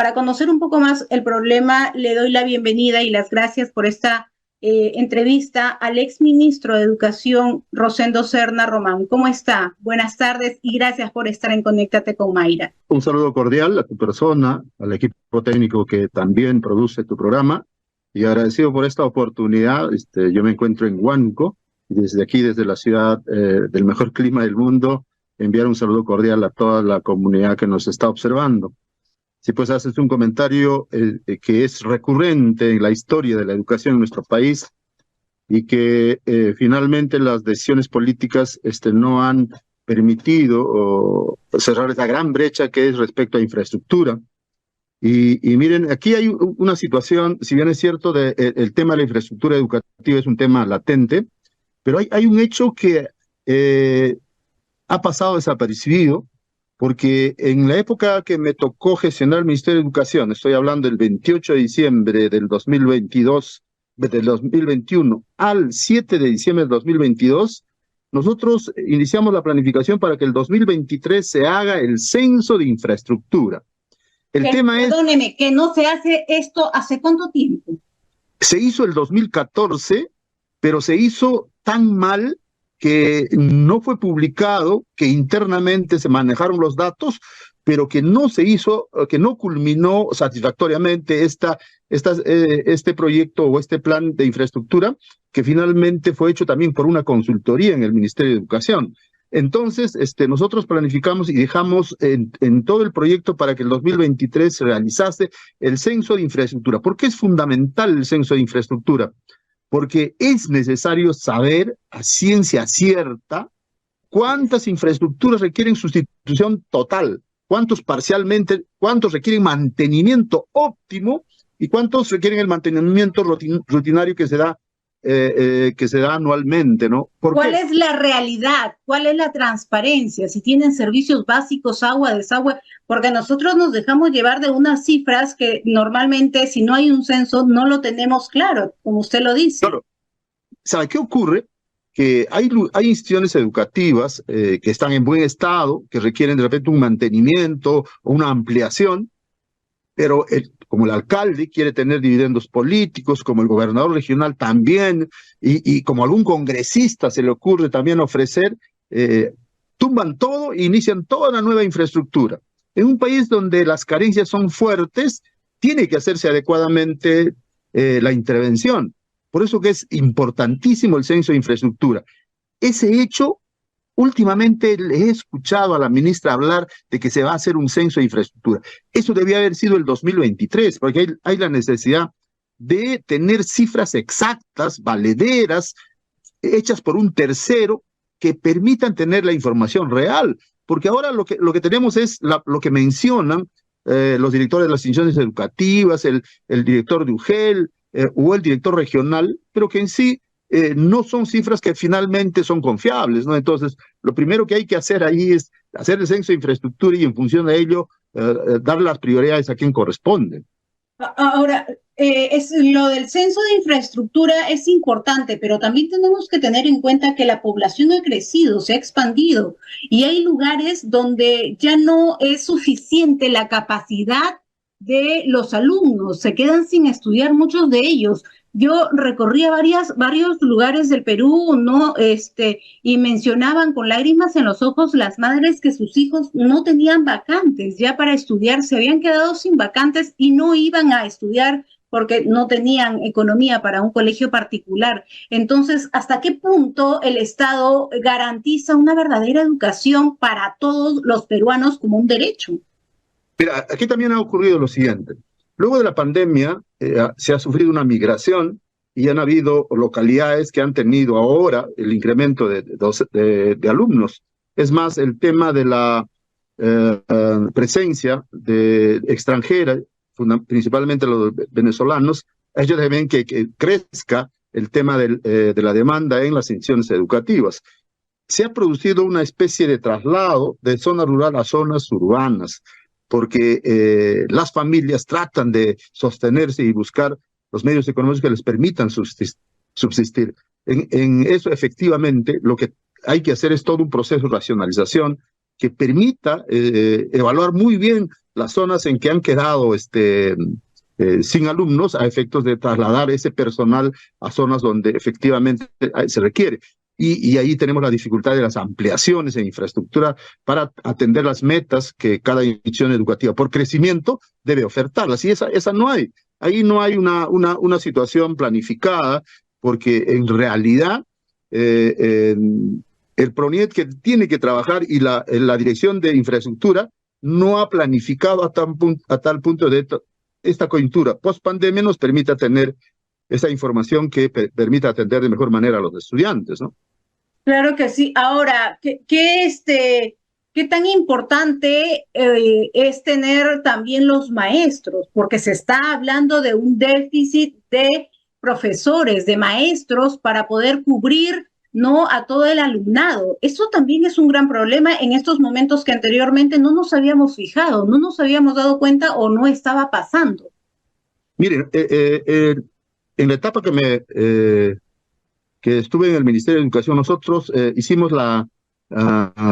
para conocer un poco más el problema, le doy la bienvenida y las gracias por esta entrevista al exministro de Educación, Rosendo Serna Román. ¿Cómo está? Buenas tardes y gracias por estar en Conéctate con Mayra. Un saludo cordial a tu persona, al equipo técnico que también produce tu programa, y agradecido por esta oportunidad. Yo me encuentro en Huánuco, y desde aquí, desde la ciudad del mejor clima del mundo, enviar un saludo cordial a toda la comunidad que nos está observando. Si pues haces un comentario que es recurrente en la historia de la educación en nuestro país, y que finalmente las decisiones políticas no han permitido cerrar esa gran brecha que es respecto a infraestructura. Y miren, aquí hay una situación, si bien es cierto, el tema de la infraestructura educativa es un tema latente, pero hay un hecho que ha pasado desapercibido, porque en la época que me tocó gestionar el Ministerio de Educación, estoy hablando del 28 de diciembre del 2022, del 2021 al 7 de diciembre del 2022, nosotros iniciamos la planificación para que el 2023 se haga el censo de infraestructura. Perdóneme, que no se hace esto ¿hace cuánto tiempo? Se hizo el 2014, pero se hizo tan mal que no fue publicado, que internamente se manejaron los datos, pero que no se hizo, que no culminó satisfactoriamente este proyecto o este plan de infraestructura, que finalmente fue hecho también por una consultoría en el Ministerio de Educación. Entonces, nosotros planificamos y dejamos en todo el proyecto para que el 2023 se realizase el censo de infraestructura. ¿Por qué es fundamental el censo de infraestructura? Porque es necesario saber a ciencia cierta cuántas infraestructuras requieren sustitución total, cuántos parcialmente, cuántos requieren mantenimiento óptimo y cuántos requieren el mantenimiento rutinario que se da anualmente, ¿no? ¿Cuál es la realidad? ¿Cuál es la transparencia? Si tienen servicios básicos, agua, desagüe, porque nosotros nos dejamos llevar de unas cifras que normalmente, si no hay un censo, no lo tenemos claro, como usted lo dice. Claro. ¿Sabe qué ocurre? Que hay instituciones educativas que están en buen estado, que requieren de repente un mantenimiento o una ampliación, pero como el alcalde quiere tener dividendos políticos, como el gobernador regional también, y como algún congresista se le ocurre también ofrecer, tumban todo e inician toda una nueva infraestructura. En un país donde las carencias son fuertes, tiene que hacerse adecuadamente la intervención. Por eso que es importantísimo el censo de infraestructura. Ese hecho, últimamente le he escuchado a la ministra hablar de que se va a hacer un censo de infraestructura. Eso debía haber sido el 2023, porque hay la necesidad de tener cifras exactas, valederas, hechas por un tercero, que permitan tener la información real. Porque ahora lo que tenemos es lo que mencionan los directores de las instituciones educativas, el director de UGEL, o el director regional, pero que en sí no son cifras que finalmente son confiables, ¿no? Entonces, lo primero que hay que hacer ahí es hacer el censo de infraestructura y en función de ello dar las prioridades a quien corresponde. Ahora, lo del censo de infraestructura es importante, pero también tenemos que tener en cuenta que la población ha crecido, se ha expandido y hay lugares donde ya no es suficiente la capacidad de los alumnos, se quedan sin estudiar muchos de ellos. Yo recorría varios lugares del Perú, ¿no? Y mencionaban con lágrimas en los ojos las madres que sus hijos no tenían vacantes ya para estudiar, se habían quedado sin vacantes y no iban a estudiar porque no tenían economía para un colegio particular. Entonces, ¿hasta qué punto el Estado garantiza una verdadera educación para todos los peruanos como un derecho? Mira, aquí también ha ocurrido lo siguiente. Luego de la pandemia se ha sufrido una migración y han habido localidades que han tenido ahora el incremento de alumnos. Es más, el tema de la presencia extranjera, principalmente los venezolanos, ellos deben que crezca el tema de la demanda en las instituciones educativas. Se ha producido una especie de traslado de zona rural a zonas urbanas, porque las familias tratan de sostenerse y buscar los medios económicos que les permitan subsistir. En eso, efectivamente, lo que hay que hacer es todo un proceso de racionalización que permita evaluar muy bien las zonas en que han quedado sin alumnos a efectos de trasladar ese personal a zonas donde efectivamente se requiere. Y ahí tenemos la dificultad de las ampliaciones en infraestructura para atender las metas que cada institución educativa por crecimiento debe ofertarlas. Y esa no hay. Ahí no hay una situación planificada, porque en realidad el PRONIET que tiene que trabajar y la Dirección de Infraestructura no ha planificado a tal punto de esta coyuntura post-pandemia nos permita tener esa información que permita atender de mejor manera a los estudiantes, ¿no? Claro que sí. Ahora, ¿qué tan importante es tener también los maestros? Porque se está hablando de un déficit de profesores, de maestros, para poder cubrir, ¿no?, a todo el alumnado. Eso también es un gran problema en estos momentos que anteriormente no nos habíamos fijado, no nos habíamos dado cuenta o no estaba pasando. Miren, en la etapa que estuve en el Ministerio de Educación, nosotros hicimos la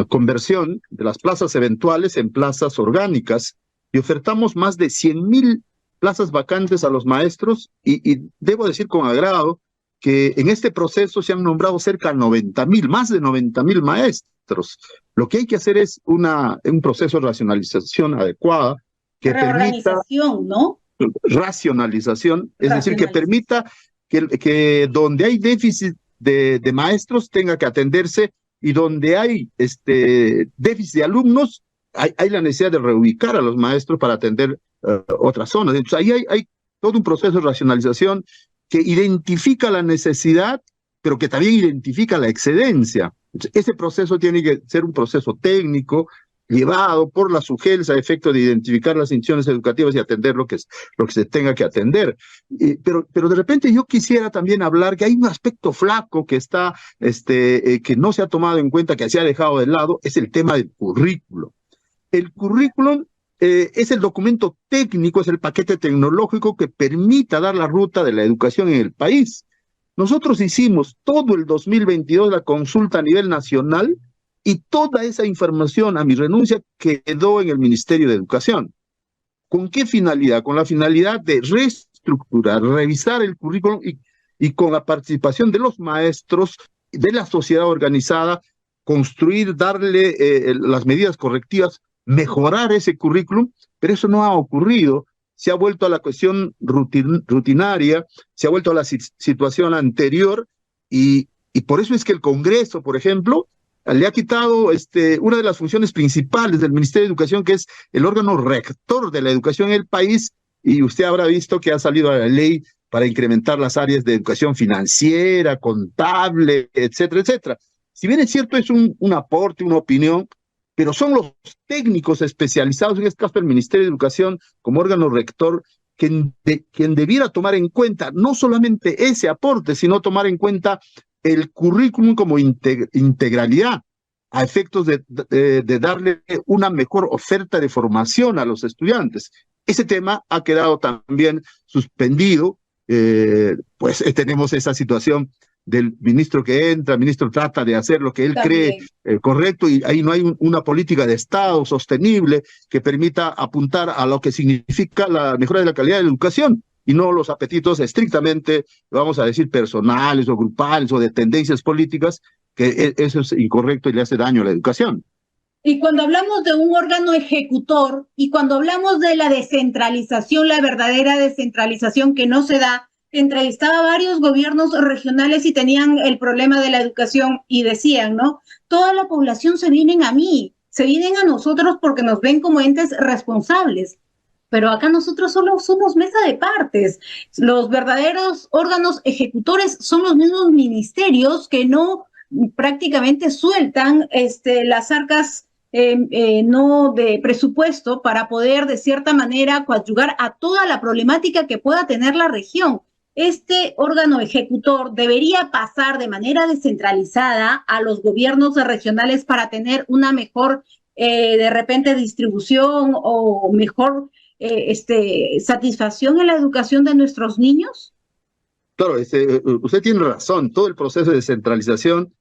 conversión de las plazas eventuales en plazas orgánicas y ofertamos más de 100.000 plazas vacantes a los maestros y debo decir con agrado que en este proceso se han nombrado cerca de 90.000, más de 90.000 maestros. Lo que hay que hacer es un proceso de racionalización adecuada que permita... ¿no? Racionalización, es decir, que permita que donde hay déficit de maestros tenga que atenderse y donde hay déficit de alumnos, hay la necesidad de reubicar a los maestros para atender otras zonas. Entonces ahí hay todo un proceso de racionalización que identifica la necesidad, pero que también identifica la excedencia. Ese proceso tiene que ser un proceso técnico, llevado por la SUGELS a efecto de identificar las instituciones educativas y atender lo que se tenga que atender. Pero de repente yo quisiera también hablar que hay un aspecto flaco que está, que no se ha tomado en cuenta, que se ha dejado de lado, es el tema del currículo. El currículum es el documento técnico, es el paquete tecnológico que permita dar la ruta de la educación en el país. Nosotros hicimos todo el 2022 la consulta a nivel nacional y toda esa información, a mi renuncia, quedó en el Ministerio de Educación. ¿Con qué finalidad? Con la finalidad de reestructurar, revisar el currículum y con la participación de los maestros, de la sociedad organizada, construir, darle las medidas correctivas, mejorar ese currículum, pero eso no ha ocurrido. Se ha vuelto a la cuestión rutinaria, se ha vuelto a la situación anterior y por eso es que el Congreso, por ejemplo, le ha quitado una de las funciones principales del Ministerio de Educación, que es el órgano rector de la educación en el país, y usted habrá visto que ha salido a la ley para incrementar las áreas de educación financiera, contable, etcétera, etcétera. Si bien es cierto, es un aporte, una opinión, pero son los técnicos especializados, en este caso el Ministerio de Educación, como órgano rector, quien debiera tomar en cuenta no solamente ese aporte, sino tomar en cuenta el currículum como integralidad, a efectos de darle una mejor oferta de formación a los estudiantes. Ese tema ha quedado también suspendido, pues tenemos esa situación del ministro que entra, el ministro trata de hacer lo que él cree correcto y ahí no hay una política de Estado sostenible que permita apuntar a lo que significa la mejora de la calidad de la educación y no los apetitos estrictamente, vamos a decir, personales o grupales o de tendencias políticas, que eso es incorrecto y le hace daño a la educación. Y cuando hablamos de un órgano ejecutor y cuando hablamos de la descentralización, la verdadera descentralización que no se da, entrevistaba a varios gobiernos regionales y tenían el problema de la educación y decían, ¿no? Toda la población se vienen a mí, se vienen a nosotros porque nos ven como entes responsables. Pero acá nosotros solo somos mesa de partes. Los verdaderos órganos ejecutores son los mismos ministerios que no prácticamente sueltan las arcas no de presupuesto para poder de cierta manera coadyuvar a toda la problemática que pueda tener la región. Este órgano ejecutor debería pasar de manera descentralizada a los gobiernos regionales para tener una mejor, de repente, distribución o mejor satisfacción en la educación de nuestros niños. Claro, usted tiene razón, todo el proceso de descentralización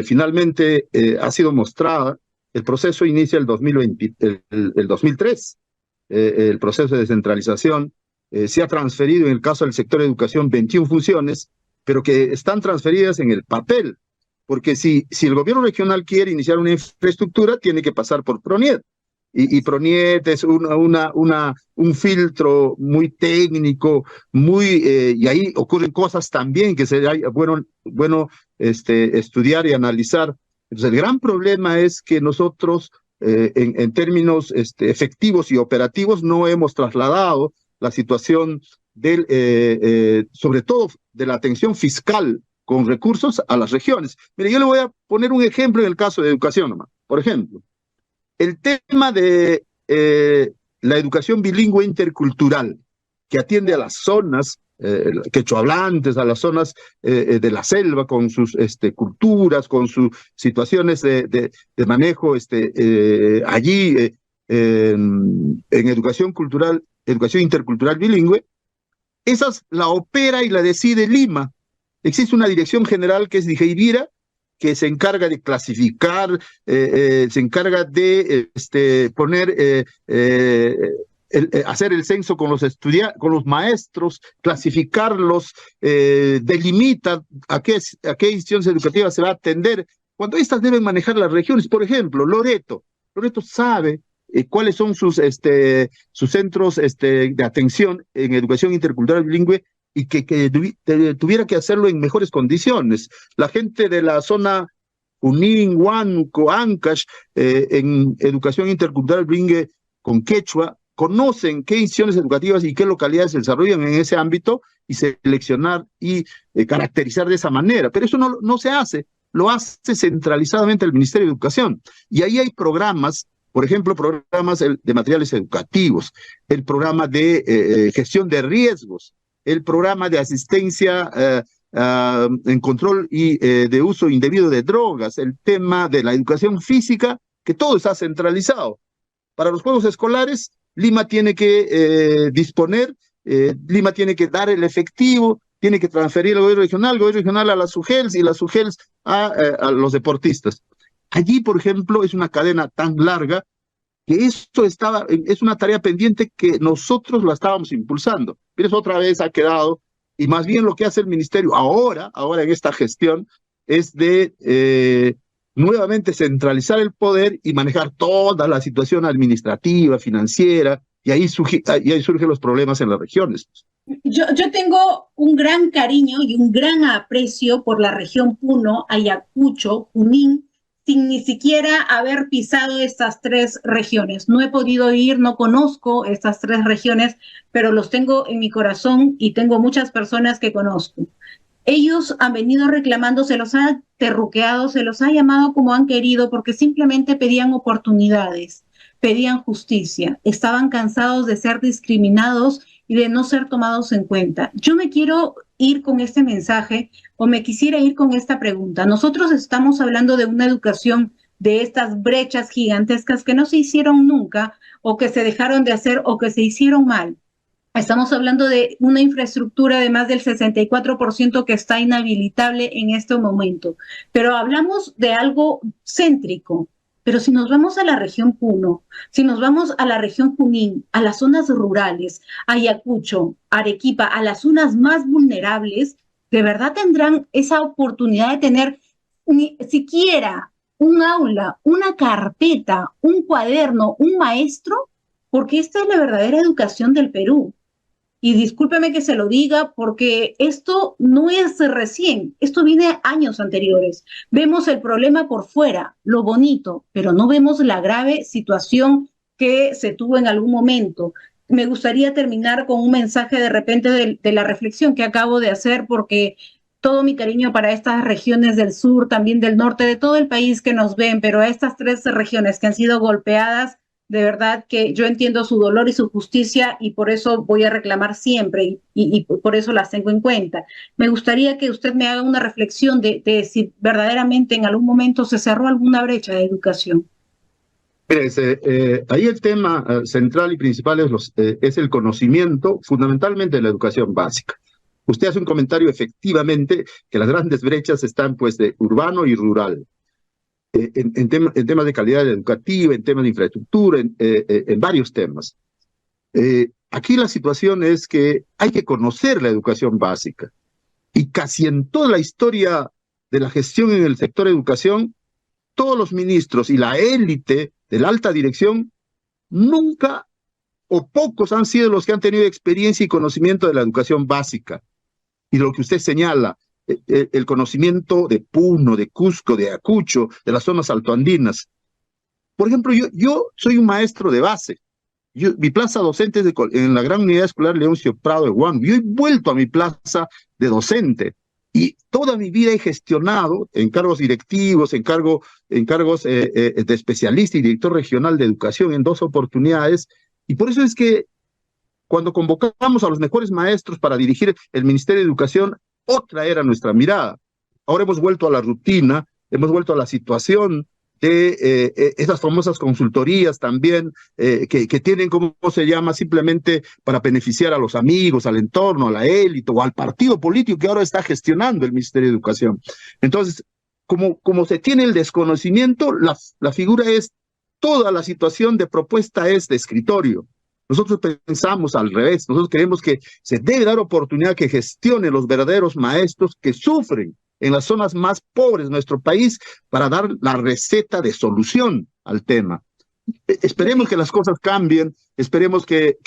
finalmente ha sido mostrada. El proceso inicia el 2003 el proceso de descentralización, se ha transferido en el caso del sector de educación 21 funciones, pero que están transferidas en el papel, porque si el gobierno regional quiere iniciar una infraestructura, tiene que pasar por PRONIET. Y PRONIET es un filtro muy técnico, y ahí ocurren cosas también que sería bueno estudiar y analizar. Entonces, el gran problema es que nosotros, en términos efectivos y operativos, no hemos trasladado la situación sobre todo de la atención fiscal con recursos a las regiones. Mire, yo le voy a poner un ejemplo en el caso de educación nomás. Por ejemplo, el tema de la educación bilingüe intercultural, que atiende a las zonas quechohablantes, a las zonas de la selva, con sus culturas, con sus situaciones de manejo allí en educación cultural, educación intercultural bilingüe. Esas la opera y la decide Lima. Existe una dirección general que es Dijeivira, que se encarga de clasificar, se encarga de poner, hacer el censo con los maestros, clasificarlos, delimita a qué instituciones educativas se va a atender, cuando estas deben manejar las regiones. Por ejemplo, Loreto sabe cuáles son sus centros de atención en educación intercultural bilingüe, y que tuviera que hacerlo en mejores condiciones. La gente de la zona Junín, Huánuco, Ancash, en educación intercultural bilingüe con quechua, conocen qué instituciones educativas y qué localidades se desarrollan en ese ámbito, y seleccionar y caracterizar de esa manera. Pero eso no se hace, lo hace centralizadamente el Ministerio de Educación. Y ahí hay programas, por ejemplo, programas de materiales educativos, el programa de gestión de riesgos, el programa de asistencia en control y de uso indebido de drogas, el tema de la educación física, que todo está centralizado. Para los juegos escolares, Lima tiene que disponer, Lima tiene que dar el efectivo, tiene que transferir al gobierno regional a las SUGELS, y las SUGELS a los deportistas. Allí, por ejemplo, es una cadena tan larga que esto es una tarea pendiente que nosotros la estábamos impulsando, pero eso otra vez ha quedado, y más bien lo que hace el ministerio ahora en esta gestión, es de nuevamente centralizar el poder y manejar toda la situación administrativa, financiera, y ahí surgen los problemas en las regiones. Yo tengo un gran cariño y un gran aprecio por la región Puno, Ayacucho, Junín, sin ni siquiera haber pisado estas tres regiones. No he podido ir, no conozco estas tres regiones, pero los tengo en mi corazón y tengo muchas personas que conozco. Ellos han venido reclamando, se los ha terruqueado, se los ha llamado como han querido, porque simplemente pedían oportunidades, pedían justicia, estaban cansados de ser discriminados y de no ser tomados en cuenta. Yo me quiero ir con este mensaje, o me quisiera ir con esta pregunta. Nosotros estamos hablando de una educación, de estas brechas gigantescas que no se hicieron nunca, o que se dejaron de hacer, o que se hicieron mal. Estamos hablando de una infraestructura de más del 64% que está inhabilitable en este momento. Pero hablamos de algo céntrico. Pero si nos vamos a la región Puno, si nos vamos a la región Junín, a las zonas rurales, Ayacucho, Arequipa, a las zonas más vulnerables, ¿de verdad tendrán esa oportunidad de tener ni siquiera un aula, una carpeta, un cuaderno, un maestro? Porque esta es la verdadera educación del Perú. Y discúlpeme que se lo diga, porque esto no es recién, esto viene años anteriores. Vemos el problema por fuera, lo bonito, pero no vemos la grave situación que se tuvo en algún momento. Me gustaría terminar con un mensaje de repente de la reflexión que acabo de hacer, porque todo mi cariño para estas regiones del sur, también del norte, de todo el país que nos ven, pero a estas tres regiones que han sido golpeadas, de verdad que yo entiendo su dolor y su justicia, y por eso voy a reclamar siempre y por eso las tengo en cuenta. Me gustaría que usted me haga una reflexión de si verdaderamente en algún momento se cerró alguna brecha de educación. Ahí el tema central y principal es el conocimiento, fundamentalmente de la educación básica. Usted hace un comentario, efectivamente, que las grandes brechas están pues de urbano y rural. En temas de calidad educativa, en temas de infraestructura, en varios temas. Aquí la situación es que hay que conocer la educación básica. Y casi en toda la historia de la gestión en el sector educación, todos los ministros y la élite de la alta dirección nunca o pocos han sido los que han tenido experiencia y conocimiento de la educación básica. Y lo que usted señala, el conocimiento de Puno, de Cusco, de Ayacucho, de las zonas altoandinas. Por ejemplo, yo soy un maestro de base. Mi plaza docente es en la Gran Unidad Escolar Leoncio Prado de Huánuco. Yo he vuelto a mi plaza de docente y toda mi vida he gestionado en cargos directivos, en cargos de especialista y director regional de educación en 2 oportunidades. Y por eso es que cuando convocamos a los mejores maestros para dirigir el Ministerio de Educación, otra era nuestra mirada. Ahora hemos vuelto a la rutina, hemos vuelto a la situación de esas famosas consultorías también, que tienen, ¿cómo se llama?, simplemente para beneficiar a los amigos, al entorno, a la élite o al partido político que ahora está gestionando el Ministerio de Educación. Entonces, como se tiene el desconocimiento, la figura es, toda la situación de propuesta es de escritorio. Nosotros pensamos al revés, nosotros creemos que se debe dar oportunidad que gestione los verdaderos maestros que sufren en las zonas más pobres de nuestro país para dar la receta de solución al tema. Esperemos que las cosas cambien, esperemos que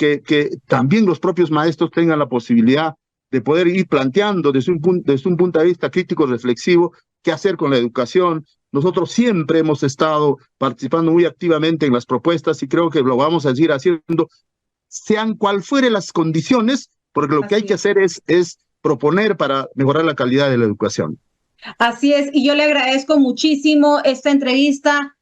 también los propios maestros tengan la posibilidad de poder ir planteando desde un punto de vista crítico, reflexivo, qué hacer con la educación. Nosotros siempre hemos estado participando muy activamente en las propuestas y creo que lo vamos a seguir haciendo, sean cual fueren las condiciones, porque lo que hay que hacer es proponer para mejorar la calidad de la educación. Así es, y yo le agradezco muchísimo esta entrevista